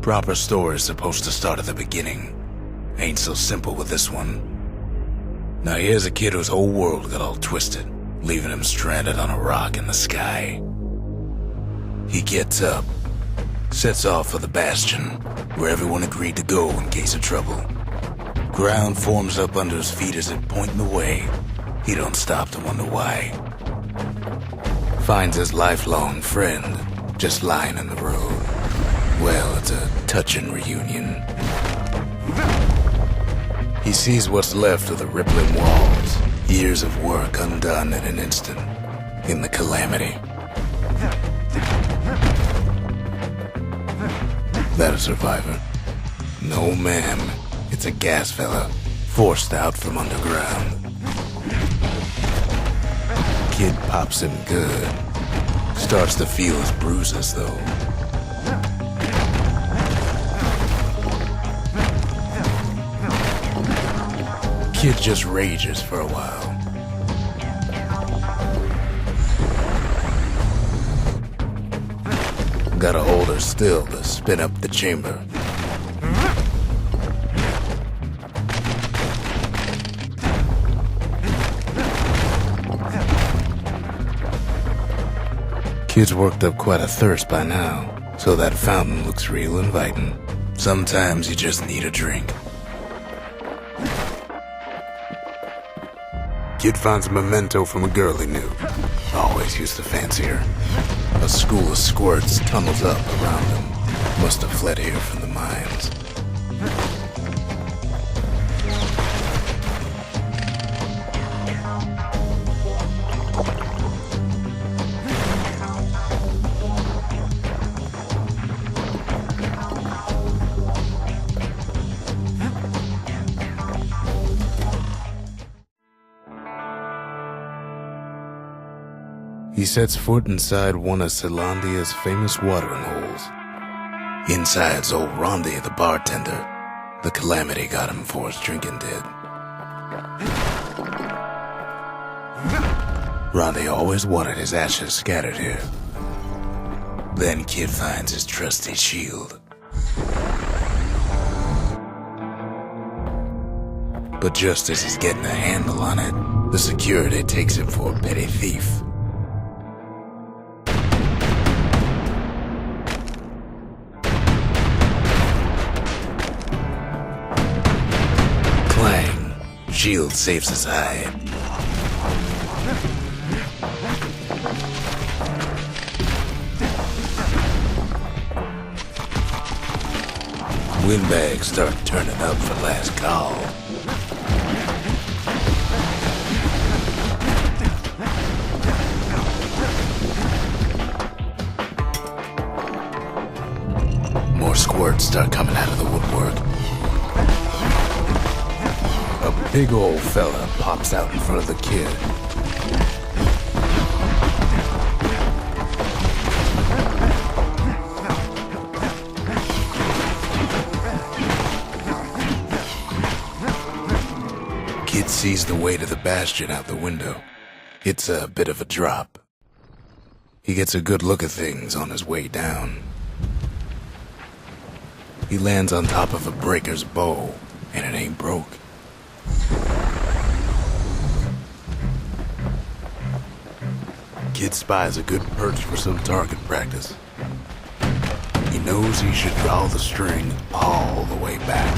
Proper story's supposed to start at the beginning. Ain't so simple with this one. Now here's a kid whose whole world got all twisted, leaving him stranded on a rock in the sky. He gets up, sets off for the Bastion, where everyone agreed to go in case of trouble. Ground forms up under his feet as it pointing the way. He don't stop to wonder why. Finds his lifelong friend just lying in the road. Well, it's a touching reunion. He sees what's left of the rippling walls, years of work undone in an instant, in the calamity. That a survivor? No, ma'am. It's a gas fella, forced out from underground. Kid pops him good. Starts to feel his bruises, though. Kid just rages for a while. Gotta hold her still to spin up the chamber. Kid's worked up quite a thirst by now, so that fountain looks real inviting. Sometimes you just need a drink. Kid finds a memento from a girl he knew. Always used to fancy her. A school of squirts tunnels up around him. Must have fled here from the mines. He sets foot inside one of Celandia's famous watering holes. Inside's old Rondi, the bartender. The calamity got him before his drinking did. Rondi always wanted his ashes scattered here. Then Kid finds his trusty shield. But just as he's getting a handle on it, the security takes him for a petty thief. Clang. Shield saves his hide. Windbags start turning up for last call. More squirts start coming out of the woodwork. A big old fella pops out in front of the kid. Kid sees the way to the Bastion out the window. It's a bit of a drop. He gets a good look at things on his way down. He lands on top of a breaker's bow, and it ain't broke. Kid spies a good perch for some target practice. He knows he should draw the string all the way back.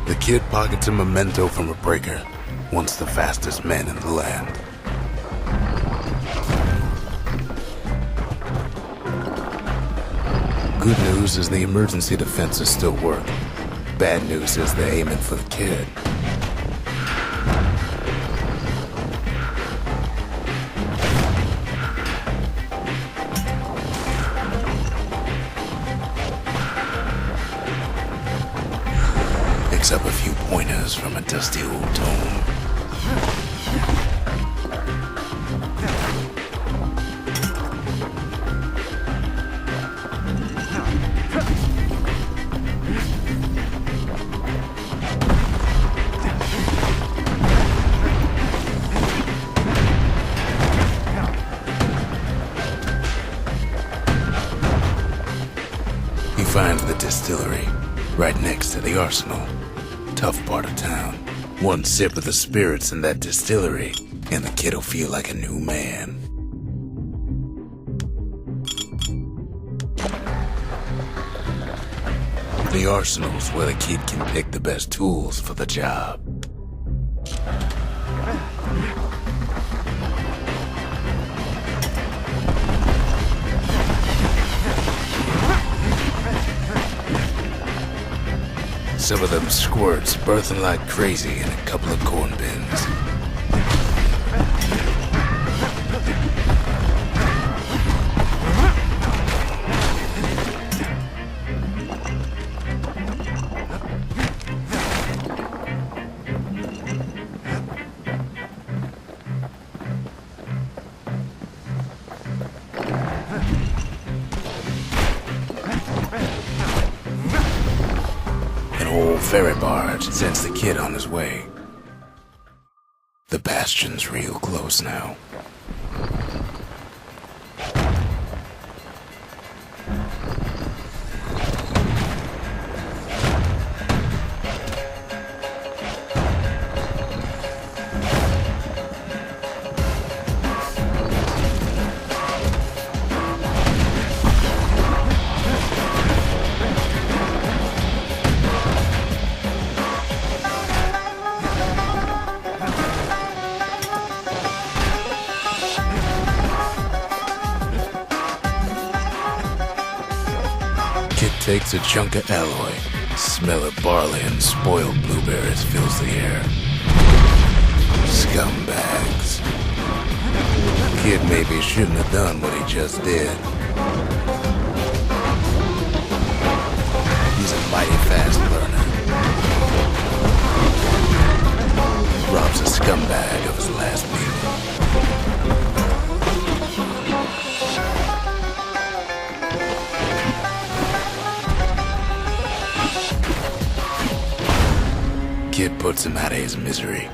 The kid pockets a memento from a breaker, once the fastest man in the land. Good news is the emergency defenses still work. Bad news is they're aiming for the kid. Picks up a few pointers from a dusty old tome. finds the distillery, right next to the arsenal. Tough part of town. One sip of the spirits in that distillery, and the kid'll feel like a new man. The arsenal's where the kid can pick the best tools for the job. Some of them squirts birthing like crazy in a couple of corn bins. Old ferry barge sends the kid on his way. The Bastion's real close now. Kid takes a chunk of alloy. Smell of barley and spoiled blueberries fills the air. Scumbags. Kid maybe shouldn't have done what he just did. He's a mighty fast learner. Robs a scumbag of his last meal. Kid puts him out of his misery.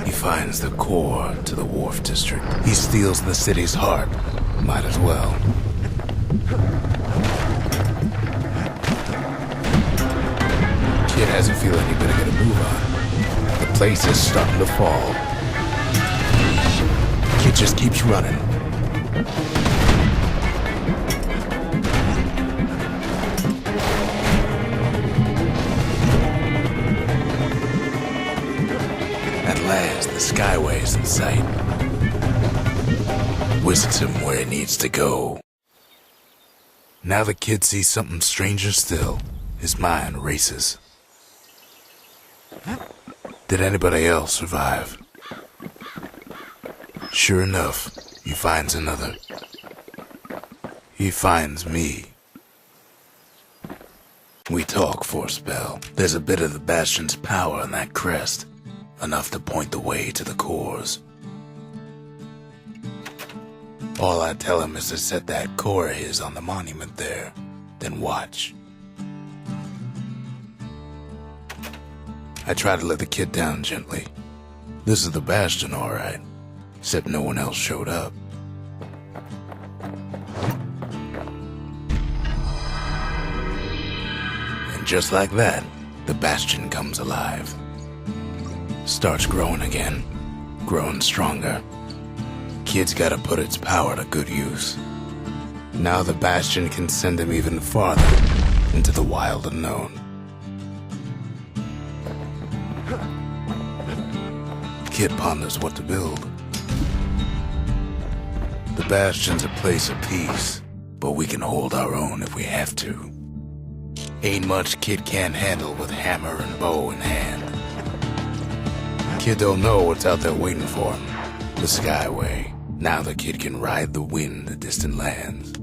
He finds the core to the wharf district. He steals the city's heart. Might as well. Kid has a feeling he better get a move on. The place is starting to fall. Kid just keeps running. At last, the skyway's in sight. Whisks him where he needs to go. Now the kid sees something stranger still. His mind races. Did anybody else survive? Sure enough, he finds another. He finds me. We talk for a spell. There's a bit of the Bastion's power in that crest. Enough to point the way to the cores. All I tell him is to set that core of his on the monument there, then watch. I try to let the kid down gently. This is the Bastion, all right, except no one else showed up. And just like that, the Bastion comes alive. Starts growing again, growing stronger. Kid's gotta put its power to good use. Now the Bastion can send him even farther into the wild unknown. Kid ponders what to build. The Bastion's a place of peace, but we can hold our own if we have to. Ain't much Kid can't handle with hammer and bow in hand. Kid don't know what's out there waiting for him. The Skyway, Now the kid can ride the wind to distant lands.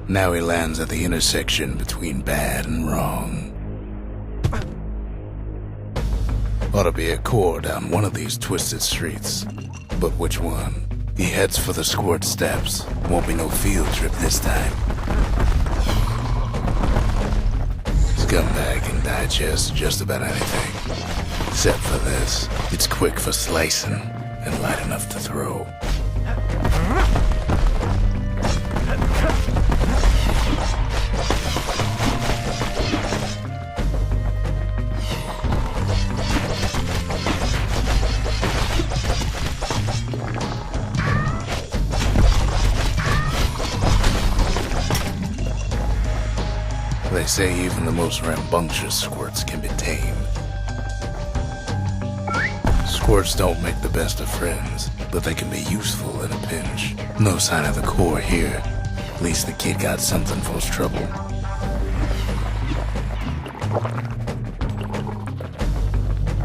Now he lands at the intersection between bad and wrong. Ought to be a core down one of these twisted streets. But which one? He heads for the squirt steps. Won't be no field trip this time. Scumbag can digest just about anything. Except for this. It's quick for slicing and light enough to throw. They say even the most rambunctious squirts can be tamed. Squirts don't make the best of friends, but they can be useful in a pinch. No sign of the core here. At least the kid got something for his trouble.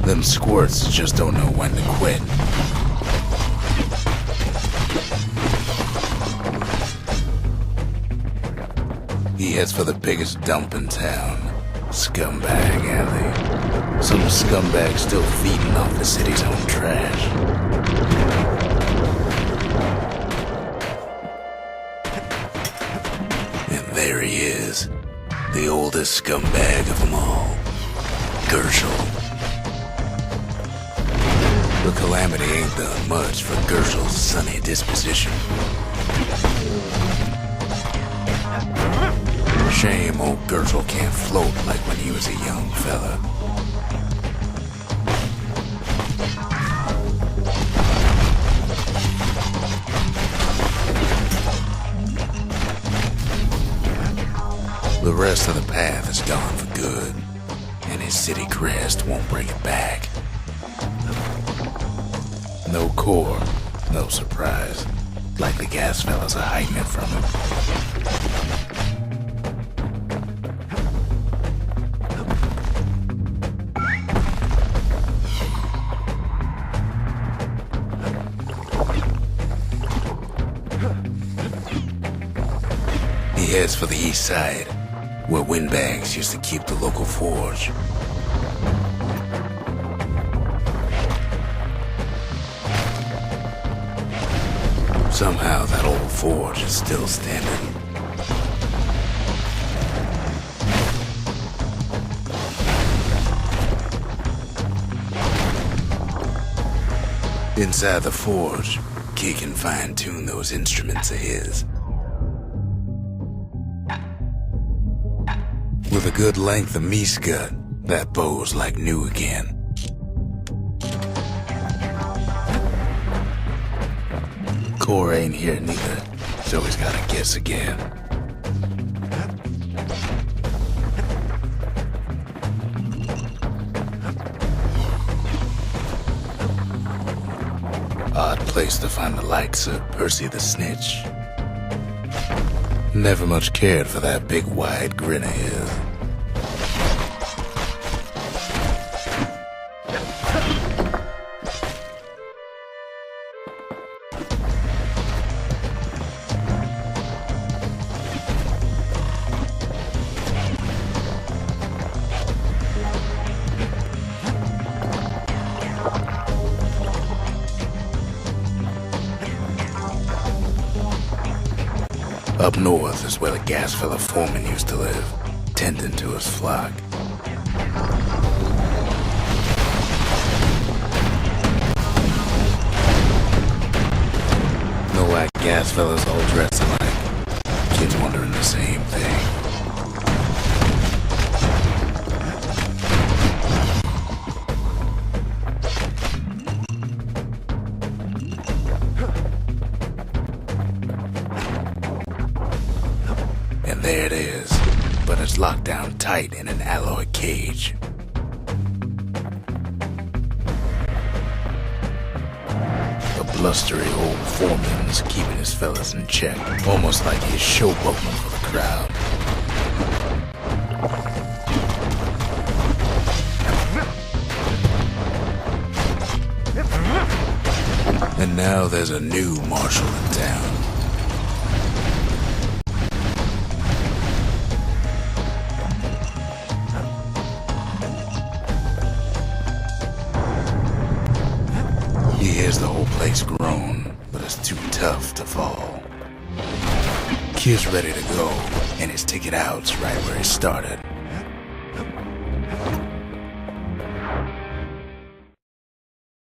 Them squirts just don't know when to quit. He heads for the biggest dump in town, Scumbag Alley. Some scumbag still feeding off the city's own trash. And there he is, the oldest scumbag of them all, Gershel. The calamity ain't done much for Gershel's sunny disposition. Shame old Gershel can't float like when he was a young fella. The rest of the path is gone for good, and his city crest won't bring it back. No core, no surprise. Like the gas fellas are hiding it from him. He heads for the east side, where windbags used to keep the local forge. Somehow that old forge is still standing. Inside the forge, Key can fine-tune those instruments of his. With a good length of meat gut, that bow's like new again. Core ain't here neither, so he's gotta guess again. Odd place to find the likes of Percy the Snitch. Never much cared for that big wide grin of his. Up north is where the gas fella foreman used to live, tending to his flock. Know why gas fellas all dress alike? Kids wondering the same thing. There it is, but it's locked down tight in an alloy cage. The blustery old foreman's keeping his fellas in check, almost like he's showboating for the crowd. now there's a new marshal in town. He hears the whole place groan, but it's too tough to fall. Kid's ready to go, and his ticket out's right where he started.